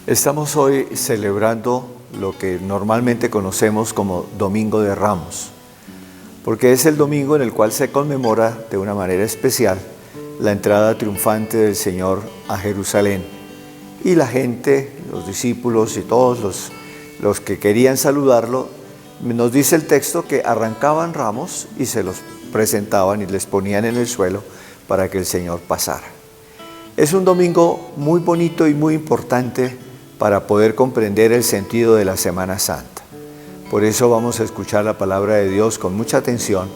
Estamos hoy celebrando lo que normalmente conocemos como Domingo de Ramos, porque es el domingo en el cual se conmemora de una manera especial la entrada triunfante del Señor a Jerusalén. Y la gente, los discípulos y todos los que querían saludarlo, nos dice el texto que arrancaban ramos y se los presentaban y les ponían en el suelo para que el Señor pasara. Es un domingo muy bonito y muy importante para poder comprender el sentido de la Semana Santa. Por eso vamos a escuchar la palabra de Dios con mucha atención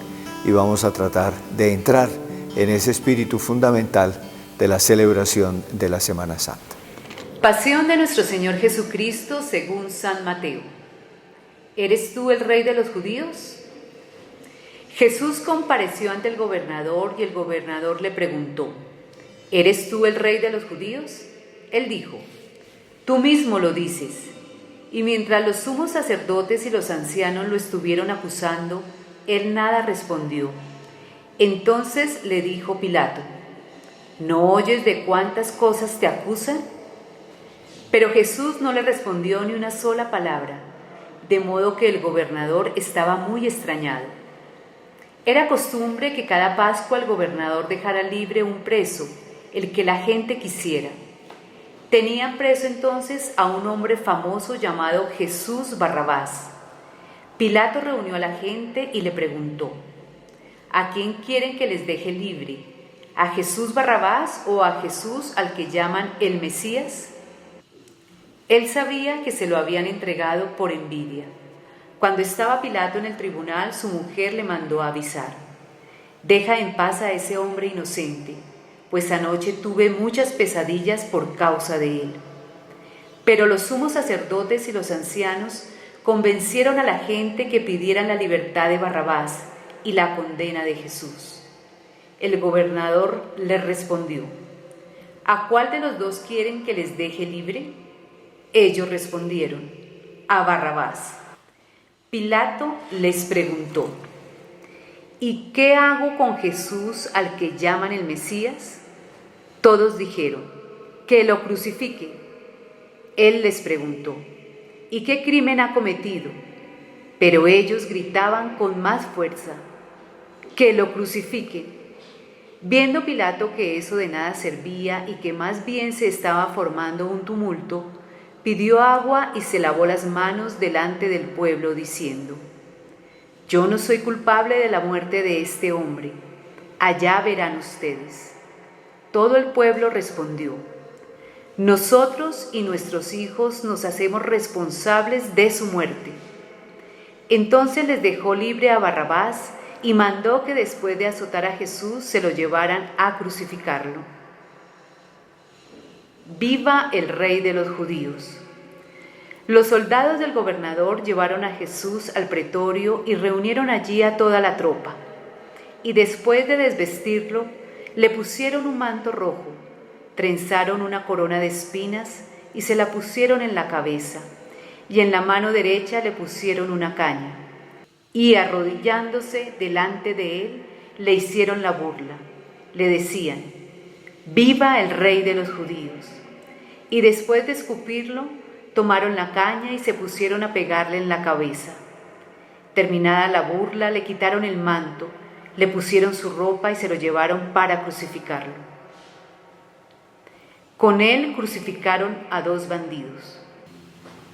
y vamos a tratar de entrar en ese espíritu fundamental de la celebración de la Semana Santa. Pasión de nuestro Señor Jesucristo según San Mateo. ¿Eres tú el rey de los judíos? Jesús compareció ante el gobernador y el gobernador le preguntó: ¿eres tú el rey de los judíos? Él dijo: tú mismo lo dices. Y mientras los sumos sacerdotes y los ancianos lo estuvieron acusando, él nada respondió. Entonces le dijo Pilato: ¿no oyes de cuántas cosas te acusan? Pero Jesús no le respondió ni una sola palabra, de modo que el gobernador estaba muy extrañado. Era costumbre que cada Pascua el gobernador dejara libre un preso, el que la gente quisiera. Tenían preso entonces a un hombre famoso llamado Jesús Barrabás. Pilato reunió a la gente y le preguntó: ¿a quién quieren que les deje libre? ¿A Jesús Barrabás o a Jesús al que llaman el Mesías? Él sabía que se lo habían entregado por envidia. Cuando estaba Pilato en el tribunal, su mujer le mandó a avisar: deja en paz a ese hombre inocente, pues anoche tuve muchas pesadillas por causa de él. Pero los sumos sacerdotes y los ancianos convencieron a la gente que pidieran la libertad de Barrabás y la condena de Jesús. El gobernador les respondió: ¿a cuál de los dos quieren que les deje libre? Ellos respondieron: a Barrabás. Pilato les preguntó: ¿y qué hago con Jesús al que llaman el Mesías? Todos dijeron: que lo crucifique. Él les preguntó: ¿y qué crimen ha cometido? Pero ellos gritaban con más fuerza: que lo crucifiquen. Viendo Pilato que eso de nada servía y que más bien se estaba formando un tumulto, pidió agua y se lavó las manos delante del pueblo, diciendo: yo no soy culpable de la muerte de este hombre. Allá verán ustedes. Todo el pueblo respondió: nosotros y nuestros hijos nos hacemos responsables de su muerte. Entonces les dejó libre a Barrabás y mandó que después de azotar a Jesús se lo llevaran a crucificarlo. ¡Viva el Rey de los judíos! Los soldados del gobernador llevaron a Jesús al pretorio y reunieron allí a toda la tropa. Y después de desvestirlo, le pusieron un manto rojo, trenzaron una corona de espinas y se la pusieron en la cabeza, y en la mano derecha le pusieron una caña. Y arrodillándose delante de él, le hicieron la burla. Le decían: ¡viva el Rey de los judíos! Y después de escupirlo, tomaron la caña y se pusieron a pegarle en la cabeza. Terminada la burla, le quitaron el manto, le pusieron su ropa y se lo llevaron para crucificarlo. Con él crucificaron a 2 bandidos.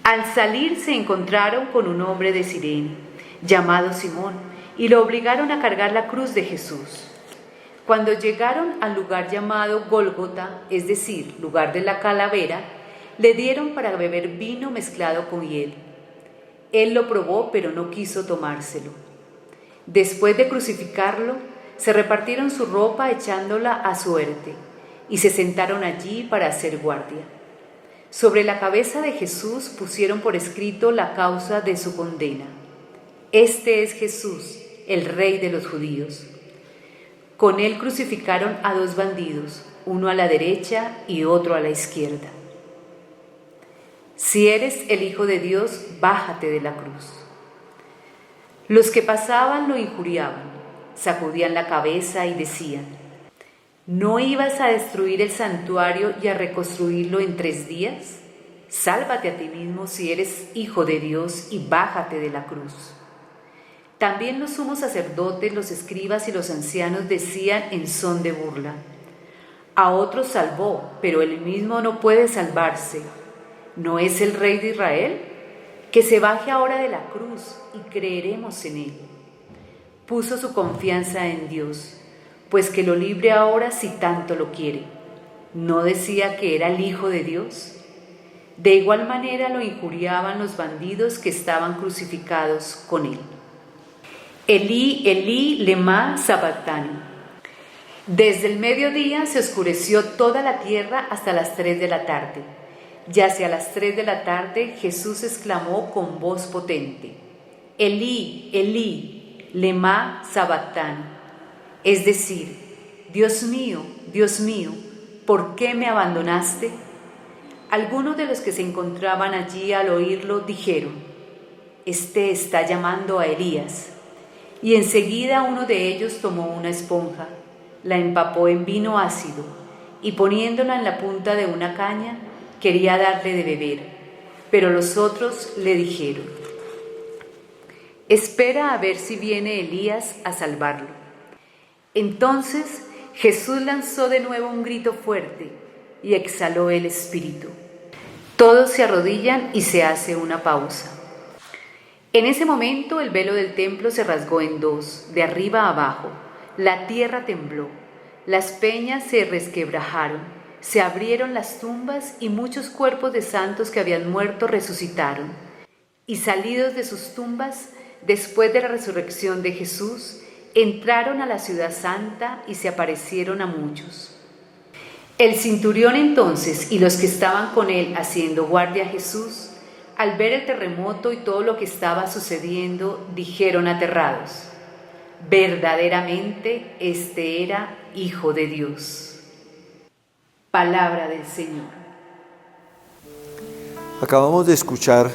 Al salir se encontraron con un hombre de Cirene, llamado Simón, y lo obligaron a cargar la cruz de Jesús. Cuando llegaron al lugar llamado Gólgota, es decir, lugar de la calavera, le dieron para beber vino mezclado con hiel. Él lo probó, pero no quiso tomárselo. Después de crucificarlo, se repartieron su ropa echándola a suerte, y se sentaron allí para hacer guardia. Sobre la cabeza de Jesús pusieron por escrito la causa de su condena: este es Jesús, el Rey de los judíos. Con él crucificaron a 2 bandidos, uno a la derecha y otro a la izquierda. Si eres el Hijo de Dios, bájate de la cruz. Los que pasaban lo injuriaban, sacudían la cabeza y decían: ¿no ibas a destruir el santuario y a reconstruirlo en 3 días? Sálvate a ti mismo si eres hijo de Dios y bájate de la cruz. También los sumos sacerdotes, los escribas y los ancianos decían en son de burla: a otros salvó, pero él mismo no puede salvarse. ¿No es el Rey de Israel? Que se baje ahora de la cruz y creeremos en él. Puso su confianza en Dios, pues que lo libre ahora si tanto lo quiere. ¿No decía que era el Hijo de Dios? De igual manera lo injuriaban los bandidos que estaban crucificados con él. Elí, Elí, lema sabactani. Desde el mediodía se oscureció toda la tierra hasta las 3 de la tarde. Y hacia las 3 de la tarde Jesús exclamó con voz potente: Elí, Elí, lema sabactani. Es decir, Dios mío, ¿por qué me abandonaste? Algunos de los que se encontraban allí al oírlo dijeron: Este está llamando a Elías. Y enseguida uno de ellos tomó una esponja, la empapó en vino ácido y poniéndola en la punta de una caña, quería darle de beber. Pero los otros le dijeron: Espera a ver si viene Elías a salvarlo. Entonces Jesús lanzó de nuevo un grito fuerte y exhaló el espíritu. Todos se arrodillan y se hace una pausa. En ese momento el velo del templo se rasgó en dos, de arriba a abajo. La tierra tembló, las peñas se resquebrajaron, se abrieron las tumbas y muchos cuerpos de santos que habían muerto resucitaron. Y salidos de sus tumbas, después de la resurrección de Jesús, entraron a la ciudad santa y se aparecieron a muchos. El centurión entonces y los que estaban con él haciendo guardia a Jesús, al ver el terremoto y todo lo que estaba sucediendo, dijeron aterrados: verdaderamente este era Hijo de Dios. Palabra del Señor. Acabamos de escuchar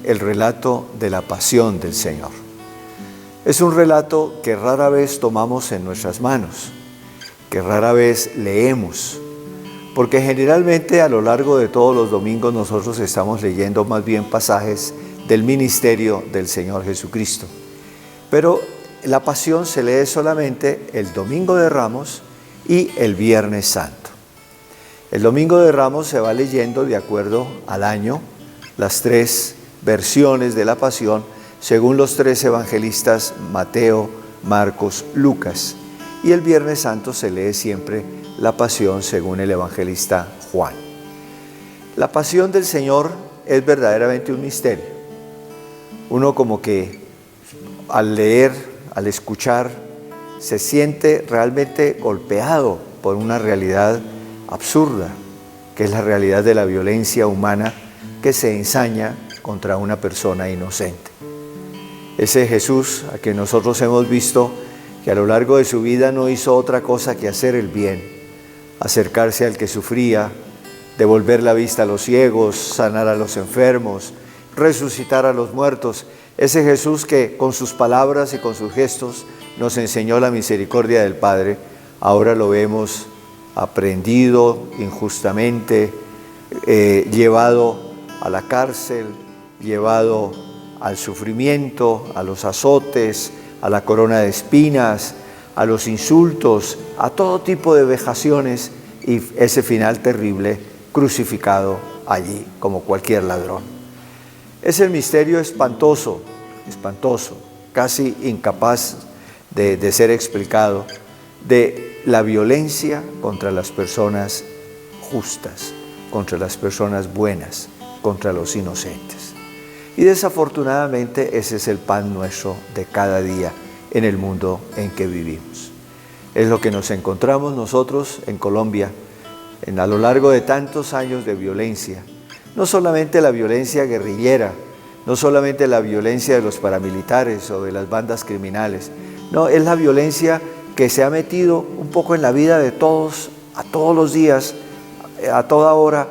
el relato de la pasión del Señor. Es un relato que rara vez tomamos en nuestras manos, que rara vez leemos, porque generalmente a lo largo de todos los domingos nosotros estamos leyendo más bien pasajes del ministerio del Señor Jesucristo. Pero la pasión se lee solamente el Domingo de Ramos y el Viernes Santo. El Domingo de Ramos se va leyendo de acuerdo al año, las 3 versiones de la pasión, según los 3 evangelistas Mateo, Marcos, Lucas. Y el Viernes Santo se lee siempre la pasión según el evangelista Juan. La pasión del Señor es verdaderamente un misterio. Uno como que al leer, al escuchar, se siente realmente golpeado por una realidad absurda, que es la realidad de la violencia humana que se ensaña contra una persona inocente. Ese Jesús a quien nosotros hemos visto que a lo largo de su vida no hizo otra cosa que hacer el bien, acercarse al que sufría, devolver la vista a los ciegos, sanar a los enfermos, resucitar a los muertos. Ese Jesús que con sus palabras y con sus gestos nos enseñó la misericordia del Padre, ahora lo vemos aprehendido injustamente, llevado a la cárcel, llevado al sufrimiento, a los azotes, a la corona de espinas, a los insultos, a todo tipo de vejaciones y ese final terrible, crucificado allí como cualquier ladrón. Es el misterio espantoso, casi incapaz de ser explicado, de la violencia contra las personas justas, contra las personas buenas, contra los inocentes. Y desafortunadamente ese es el pan nuestro de cada día en el mundo en que vivimos. Es lo que nos encontramos nosotros en Colombia a lo largo de tantos años de violencia. No solamente la violencia guerrillera, no solamente la violencia de los paramilitares o de las bandas criminales, no, es la violencia que se ha metido un poco en la vida de todos, a todos los días, a toda hora,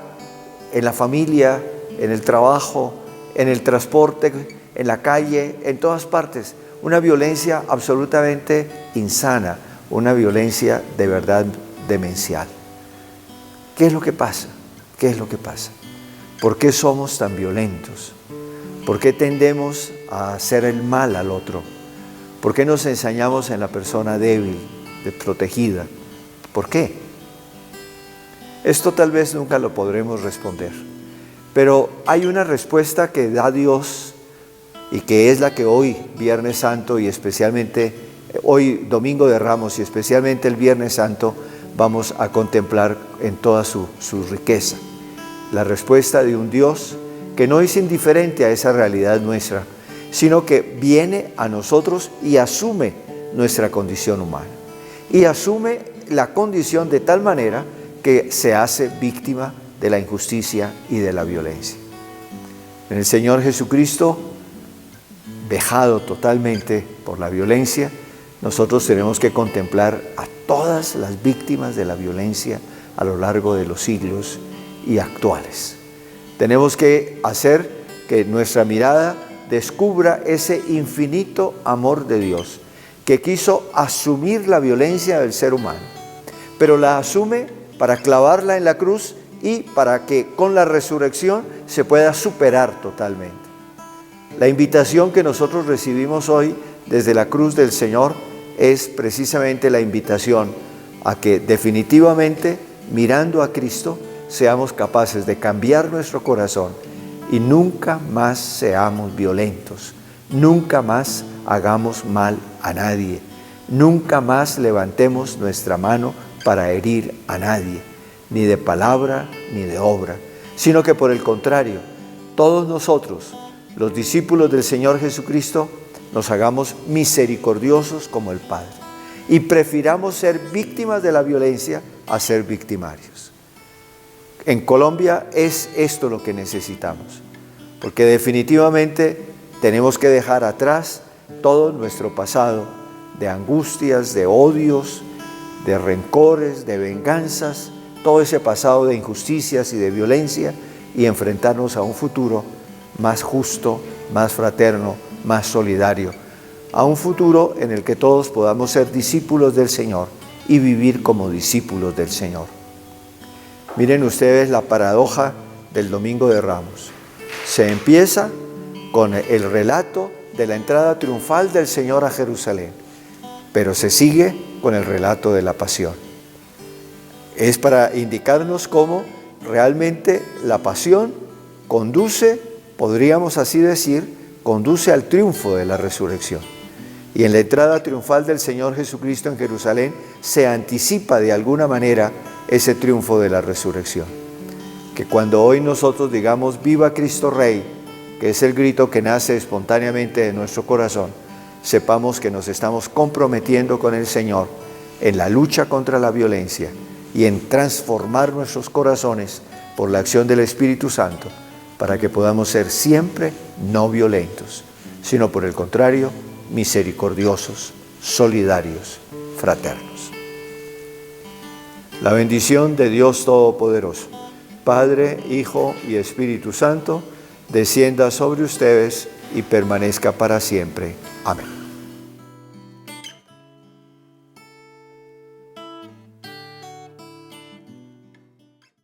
en la familia, en el trabajo, en el transporte, en la calle, en todas partes. Una violencia absolutamente insana, una violencia de verdad demencial. ¿Qué es lo que pasa? ¿Qué es lo que pasa? ¿Por qué somos tan violentos? ¿Por qué tendemos a hacer el mal al otro? ¿Por qué nos ensañamos en la persona débil, desprotegida? ¿Por qué? Esto tal vez nunca lo podremos responder, pero hay una respuesta que da Dios y que es la que hoy, Viernes Santo, y especialmente hoy, Domingo de Ramos, y especialmente el Viernes Santo, vamos a contemplar en toda su riqueza. La respuesta de un Dios que no es indiferente a esa realidad nuestra, sino que viene a nosotros y asume nuestra condición humana. Y asume la condición de tal manera que se hace víctima de la injusticia y de la violencia. En el Señor Jesucristo, vejado totalmente por la violencia, nosotros tenemos que contemplar a todas las víctimas de la violencia a lo largo de los siglos y actuales. Tenemos que hacer que nuestra mirada descubra ese infinito amor de Dios, que quiso asumir la violencia del ser humano, pero la asume para clavarla en la cruz y para que con la resurrección se pueda superar totalmente. La invitación que nosotros recibimos hoy desde la cruz del Señor es precisamente la invitación a que definitivamente, mirando a Cristo, seamos capaces de cambiar nuestro corazón y nunca más seamos violentos, nunca más hagamos mal a nadie, nunca más levantemos nuestra mano para herir a nadie, ni de palabra ni de obra, sino que por el contrario, todos nosotros, los discípulos del Señor Jesucristo, nos hagamos misericordiosos como el Padre y prefiramos ser víctimas de la violencia a ser victimarios. En Colombia es esto lo que necesitamos, porque definitivamente tenemos que dejar atrás todo nuestro pasado de angustias, de odios, de rencores, de venganzas, todo ese pasado de injusticias y de violencia, y enfrentarnos a un futuro más justo, más fraterno, más solidario, a un futuro en el que todos podamos ser discípulos del Señor y vivir como discípulos del Señor. Miren ustedes la paradoja del Domingo de Ramos. Se empieza con el relato de la entrada triunfal del Señor a Jerusalén, pero se sigue con el relato de la pasión. Es para indicarnos cómo realmente la pasión conduce, podríamos así decir, conduce al triunfo de la resurrección. Y en la entrada triunfal del Señor Jesucristo en Jerusalén se anticipa de alguna manera ese triunfo de la resurrección. Que cuando hoy nosotros digamos viva Cristo Rey, que es el grito que nace espontáneamente de nuestro corazón, sepamos que nos estamos comprometiendo con el Señor en la lucha contra la violencia y en transformar nuestros corazones por la acción del Espíritu Santo para que podamos ser siempre no violentos, sino por el contrario, misericordiosos, solidarios, fraternos. La bendición de Dios Todopoderoso, Padre, Hijo y Espíritu Santo, descienda sobre ustedes y permanezca para siempre. Amén.